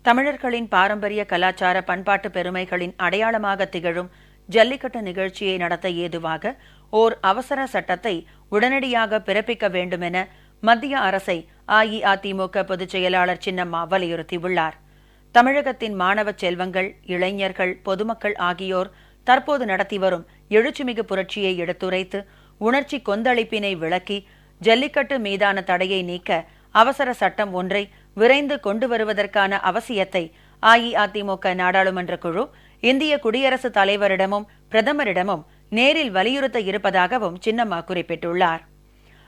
தமிழர்களின் பாரம்பரிய கலாச்சார பண்பாட்டு பெருமைகளின் அடையாளமாக திகழும் ஜல்லிக்கட்டு நிகழ்ச்சியை நடத்த ஏதுவாக ஓர் அவசர சட்டத்தை உடனடியாக பிறப்பிக்க வேண்டுமென மத்திய அரசை அஇஅதிமுக பொதுச் செயலாளர் சின்னம்மா வலியுறுத்தியுள்ளார். தமிழகத்தின் மாணவ செல்வங்கள், இளைஞர்கள், பொதுமக்கள் ஆகியோர் தற்போது நடத்தி வரும் எழுச்சிமிகு புரட்சியை எடுத்துரைத்து உணர்ச்சி கொந்தளிப்பினை விளக்கி ஜல்லிக்கட்டு மீதான தடையை நீக்க அவசர சட்டம் ஒன்றை விரைந்து கொண்டு வருவதற்கான அவசியத்தை அஇஅதிமுக நாடாளுமன்ற குழு இந்திய குடியரசுத் தலைவரிடமும் பிரதமரிடமும் நேரில் வலியுறுத்த இருப்பதாகவும் சின்னம்மா குறிப்பிட்டுள்ளார்.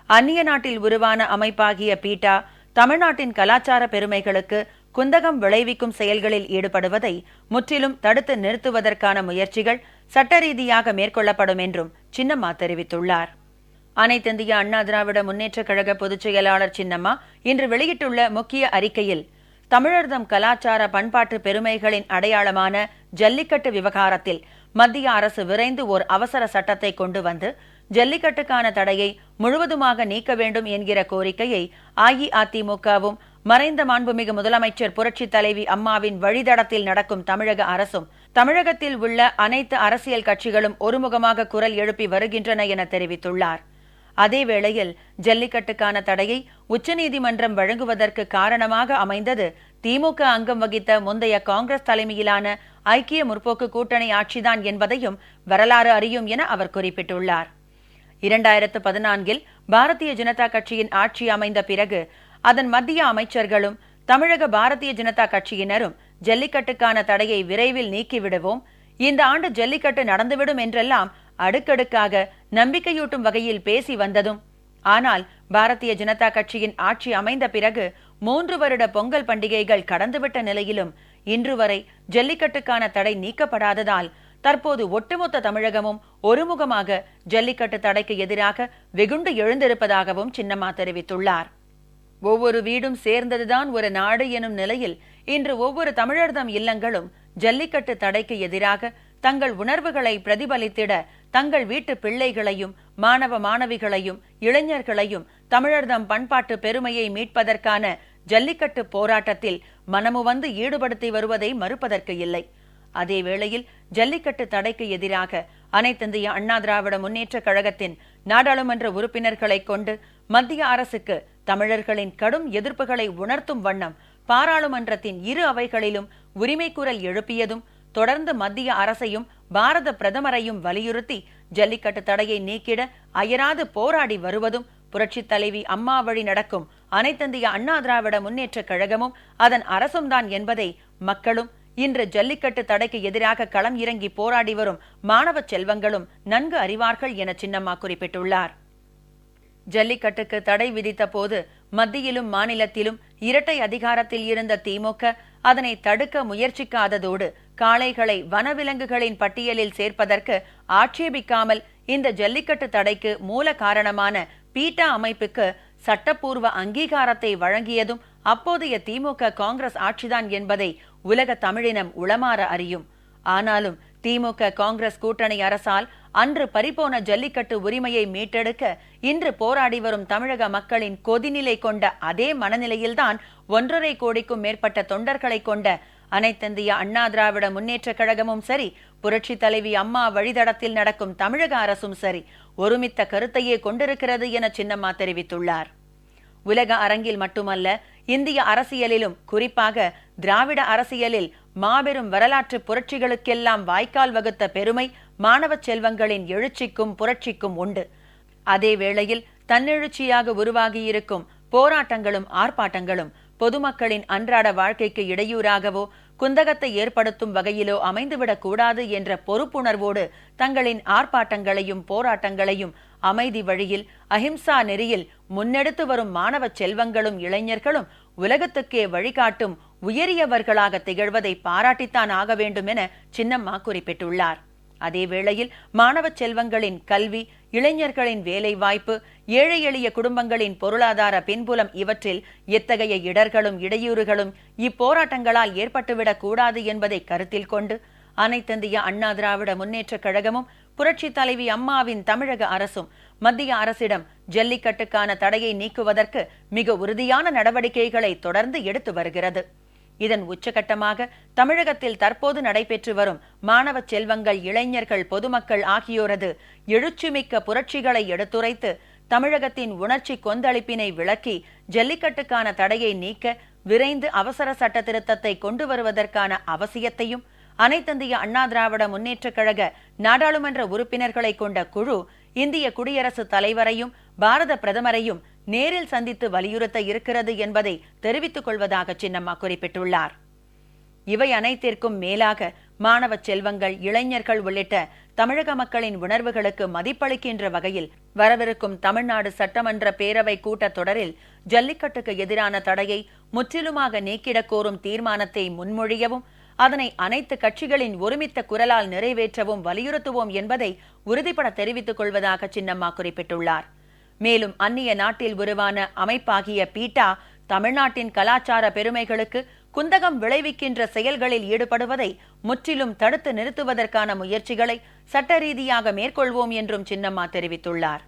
அந்நிய நாட்டில் உருவான அமைப்பாகிய பீட்டா தமிழ்நாட்டின் கலாச்சார பெருமைகளுக்கு குந்தகம் விளைவிக்கும் செயல்களில் ஈடுபடுவதை முற்றிலும் தடுத்து நிறுத்துவதற்கான முயற்சிகள் சட்ட ரீதியாக மேற்கொள்ளப்படும் என்றும் சின்னம்மா தெரிவித்துள்ளார். அனைத்திந்திய அண்ணா திராவிட முன்னேற்றக் கழக பொதுச் செயலாளர் சின்னம்மா இன்று வெளியிட்டுள்ள முக்கிய அறிக்கையில், தமிழர்தம் கலாச்சார பண்பாட்டு பெருமைகளின் அடையாளமான ஜல்லிக்கட்டு விவகாரத்தில் மத்திய அரசு விரைந்து ஓர் அவசர சட்டத்தை கொண்டு வந்து ஜல்லிக்கட்டுக்கான தடையை முழுவதுமாக நீக்க வேண்டும் என்கிற கோரிக்கையை அஇஅதிமுகவும் மறைந்த மாண்புமிகு முதலமைச்சர் புரட்சித் தலைவி அம்மாவின் வழித்தடத்தில் நடக்கும் தமிழக அரசும் தமிழகத்தில் உள்ள அனைத்து அரசியல் கட்சிகளும் ஒருமுகமாக குரல் எழுப்பி வருகின்றன என தெரிவித்துள்ளார். அதேவேளையில் ஜல்லிக்கட்டுக்கான தடையை உச்சநீதிமன்றம் வழங்குவதற்கு காரணமாக அமைந்தது திமுக அங்கம் வகித்த முந்தைய காங்கிரஸ் தலைமையிலான ஐக்கிய முற்போக்கு கூட்டணி ஆட்சிதான் என்பதையும் வரலாறு அறியும் என அவர் குறிப்பிட்டுள்ளார். 2014 பாரதிய ஜனதா கட்சியின் ஆட்சி அமைந்த பிறகு அதன் மத்திய அமைச்சர்களும் தமிழக பாரதிய ஜனதா கட்சியினரும் ஜல்லிக்கட்டுக்கான தடையை விரைவில் நீக்கிவிடுவோம், இந்த ஆண்டு ஜல்லிக்கட்டு நடந்துவிடும் என்றெல்லாம் அடுக்கடுக்காக நம்பிக்கையூட்டும் வகையில் பேசி வந்ததும், ஆனால் பாரதிய ஜனதா கட்சியின் ஆட்சி அமைந்த பிறகு 3 வருட பொங்கல் பண்டிகைகள் கடந்துவிட்ட நிலையிலும் இன்று வரை ஜல்லிக்கட்டுக்கான தடை நீக்கப்படாததால் தற்போது ஒட்டுமொத்த தமிழகமும் ஒருமுகமாக ஜல்லிக்கட்டு தடைக்கு எதிராக வெகுண்டு எழுந்திருப்பதாகவும் சின்னம்மா தெரிவித்துள்ளார். ஒவ்வொரு வீடும் சேர்ந்ததுதான் ஒரு நாடு எனும் நிலையில் இன்று ஒவ்வொரு தமிழர்தம் இல்லங்களும் ஜல்லிக்கட்டு தடைக்கு எதிராக தங்கள் உணர்வுகளை பிரதிபலித்திட தங்கள் வீட்டு பிள்ளைகளையும் மாணவ மாணவிகளையும் இளைஞர்களையும் தமிழர்தம் பண்பாட்டு பெருமையை மீட்பதற்கான ஜல்லிக்கட்டு போராட்டத்தில் மனமுவந்து ஈடுபடுத்தி வருவதை மறுப்பதற்கு இல்லை. அதேவேளையில் ஜல்லிக்கட்டு தடைக்கு எதிராக அனைத்திந்திய அண்ணா திராவிட முன்னேற்றக் கழகத்தின் நாடாளுமன்ற உறுப்பினர்களை கொண்டு மத்திய அரசுக்கு தமிழர்களின் கடும் எதிர்ப்புகளை உணர்த்தும் வண்ணம் பாராளுமன்றத்தின் இரு அவைகளிலும் உரிமை குரல் எழுப்பியதும், தொடர்ந்து மத்திய அரசையும் பாரத பிரதமரையும் வலியுறுத்தி ஜல்லிக்கட்டு தடையை நீக்கிட அயராது போராடி வருவதும் புரட்சித் தலைவி அம்மா வழி நடக்கும் அனைத்திந்திய அண்ணா திராவிட முன்னேற்றக் கழகமும் அதன் அரசும் தான் என்பதை மக்களும் இன்று ஜல்லிக்கட்டு தடைக்கு எதிராக களம் இறங்கி போராடி வரும் மாணவ செல்வங்களும் நன்கு அறிவார்கள் என சின்னம்மா குறிப்பிட்டுள்ளார். ஜல்லிக்கட்டுக்கு தடை விதித்த போது மத்தியிலும் மாநிலத்திலும் இரட்டை அதிகாரத்தில் இருந்த திமுக அதனை தடுக்க முயற்சிக்காததோடு காளைகளை வனவிலங்குகளின் பட்டியலில் சேர்ப்பதற்கு ஆட்சேபிக்காமல் இந்த ஜல்லிக்கட்டு தடைக்கு மூல காரணமான பீட்டா அமைப்புக்கு சட்டப்பூர்வ அங்கீகாரத்தை வழங்கியதும் அப்போதைய திமுக காங்கிரஸ் ஆட்சிதான் என்பதை உலக தமிழினம் உளமாற அறியும். ஆனாலும் திமுக காங்கிரஸ் கூட்டணி அரசால் அன்று பறிபோன ஜல்லிக்கட்டு உரிமையை மீட்டெடுக்க இன்று போராடி வரும் தமிழக மக்களின் கொதிநிலை கொண்ட அதே மனநிலையில்தான் 1.5 கோடிக்கும் மேற்பட்ட தொண்டர்களை கொண்ட அனைத்திந்திய அண்ணா திராவிட முன்னேற்றக் கழகமும் சரி, புரட்சி தலைவி அம்மா வழித்தடத்தில் நடக்கும் தமிழக அரசும் சரி ஒருமித்த கருத்தையே கொண்டிருக்கிறது என சின்னம்மா தெரிவித்துள்ளார். உலக அரங்கில் மட்டுமல்ல, இந்திய அரசியலிலும் குறிப்பாக திராவிட அரசியலில் மாபெரும் வரலாற்று புரட்சிகளுக்கெல்லாம் வாய்க்கால் வகுத்த பெருமை மாணவ செல்வங்களின் எழுச்சிக்கும் புரட்சிக்கும் உண்டு. அதே வேளையில் தன்னெழுச்சியாக உருவாகியிருக்கும் போராட்டங்களும் ஆர்ப்பாட்டங்களும் பொதுமக்களின் அன்றாட வாழ்க்கைக்கு இடையூறாகவோ குந்தகத்தை ஏற்படுத்தும் வகையிலோ அமைந்துவிடக் கூடாது என்ற பொறுப்புணர்வோடு தங்களின் ஆர்ப்பாட்டங்களையும் போராட்டங்களையும் அமைதி வழியில் அஹிம்சா நெறியில் முன்னெடுத்து வரும் மாணவ செல்வங்களும் இளைஞர்களும் உலகத்துக்கே வழிகாட்டும் உயரியவர்களாக திகழ்வதை பாராட்டித்தான் ஆக வேண்டும் என சின்னம்மா குறிப்பிட்டுள்ளார். அதேவேளையில் மாணவ செல்வங்களின் கல்வி, இளைஞர்களின் வேலை வாய்ப்பு, ஏழை எளிய குடும்பங்களின் பொருளாதார பின்புலம் இவற்றில் எத்தகைய இடர்களும் இடையூறுகளும் இப்போராட்டங்களால் ஏற்பட்டுவிடக் கூடாது என்பதை கருத்தில் கொண்டு அனைத்திந்திய அண்ணா திராவிட முன்னேற்றக் கழகமும் புரட்சி தலைவி அம்மாவின் தமிழக அரசும் மத்திய அரசிடம் ஜல்லிக்கட்டுக்கான தடையை நீக்குவதற்கு மிக உறுதியான நடவடிக்கைகளை தொடர்ந்து எடுத்து வருகிறது. இதன் உச்சகட்டமாக தமிழகத்தில் தற்போது நடைபெற்று வரும் மாணவ செல்வங்கள், இளைஞர்கள், பொதுமக்கள் ஆகியோரது எழுச்சிமிக்க புரட்சிகளை எடுத்துரைத்து தமிழகத்தின் உணர்ச்சி கொந்தளிப்பினை விளக்கி ஜல்லிக்கட்டுக்கான தடையை நீக்க விரைந்து அவசர சட்ட திருத்தத்தை கொண்டு வருவதற்கான அவசியத்தையும் அனைத்திந்திய அண்ணா திராவிட முன்னேற்றக் கழக நாடாளுமன்ற உறுப்பினர்களை கொண்ட குழு இந்திய குடியரசுத் தலைவரையும் பாரத பிரதமரையும் நேரில் சந்தித்து வலியுறுத்த இருக்கிறது என்பதை தெரிவித்துக் கொள்வதாக சின்னம்மா குறிப்பிட்டுள்ளார். இவை அனைத்திற்கும் மேலாக மாணவ செல்வங்கள், இளைஞர்கள் உள்ளிட்ட தமிழக மக்களின் உணர்வுகளுக்கு மதிப்பளிக்கின்ற வகையில் வரவிருக்கும் தமிழ்நாடு சட்டமன்ற பேரவை கூட்டத்தொடரில் ஜல்லிக்கட்டுக்கு எதிரான தடையை முற்றிலுமாக நீக்கிடக் கோரும் தீர்மானத்தை முன்மொழியவும் அதனை அனைத்து கட்சிகளின் ஒருமித்த குரலால் நிறைவேற்றவும் வலியுறுத்துவோம் என்பதை உறுதிபட தெரிவித்துக் கொள்வதாக சின்னம்மா குறிப்பிட்டுள்ளார். மேலும் அந்நிய நாட்டில் உருவான அமைப்பாகிய பீட்டா தமிழ்நாட்டின் கலாச்சார பெருமைகளுக்கு குந்தகம் விளைவிக்கின்ற செயல்களில் ஈடுபடுவதை முற்றிலும் தடுத்து நிறுத்துவதற்கான முயற்சிகளை சட்ட ரீதியாக மேற்கொள்வோம் என்றும் சின்னம்மா தெரிவித்துள்ளார்.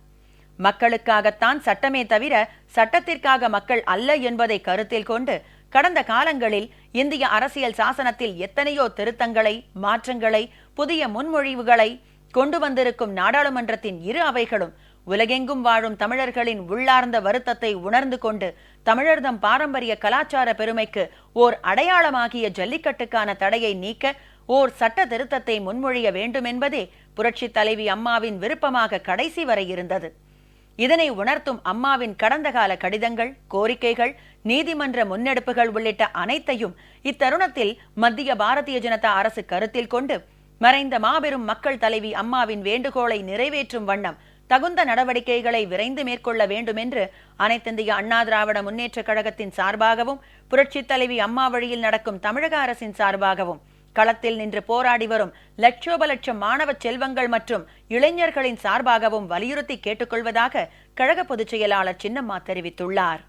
மக்களுக்காகத்தான் சட்டமே தவிர சட்டத்திற்காக மக்கள் அல்ல என்பதை கருத்தில் கொண்டு கடந்த காலங்களில் இந்திய அரசியல் சாசனத்தில் எத்தனையோ திருத்தங்களை, மாற்றங்களை, புதிய முன்மொழிவுகளை கொண்டு வந்திருக்கும் நாடாளுமன்றத்தின் இரு அவைகளும் உலகெங்கும் வாழும் தமிழர்களின் உள்ளார்ந்த வருத்தத்தை உணர்ந்து கொண்டு தமிழர்தம் பாரம்பரிய கலாச்சார பெருமைக்கு ஓர் அடையாளமாகிய ஜல்லிக்கட்டுக்கான தடையை நீக்க ஓர் சட்ட திருத்தத்தை முன்மொழிய வேண்டும் என்பதே புரட்சி தலைவி அம்மாவின் விருப்பமாக கடைசி வரை இருந்தது. இதனை உணர்த்தும் அம்மாவின் கடந்த கால கடிதங்கள், கோரிக்கைகள், நீதிமன்ற முன்னெடுப்புகள் உள்ளிட்ட அனைத்தையும் இத்தருணத்தில் மத்திய பாரதிய ஜனதா அரசு கருத்தில் கொண்டு மறைந்த மாபெரும் மக்கள் தலைவி அம்மாவின் வேண்டுகோளை நிறைவேற்றும் வண்ணம் தகுந்த நடவடிக்கைகளை விரைந்து மேற்கொள்ள வேண்டும் என்று அனைத்திந்திய அண்ணா திராவிட முன்னேற்றக் கழகத்தின் சார்பாகவும் புரட்சி தலைவி அம்மா வழியில் நடக்கும் தமிழக அரசின் சார்பாகவும் களத்தில் நின்று போராடி வரும் லட்சோப லட்சம் மாணவ செல்வங்கள் மற்றும் இளைஞர்களின் சார்பாகவும் வலியுறுத்தி கேட்டுக்கொள்வதாக கழக பொதுச் செயலாளர் சின்னம்மா தெரிவித்துள்ளார்.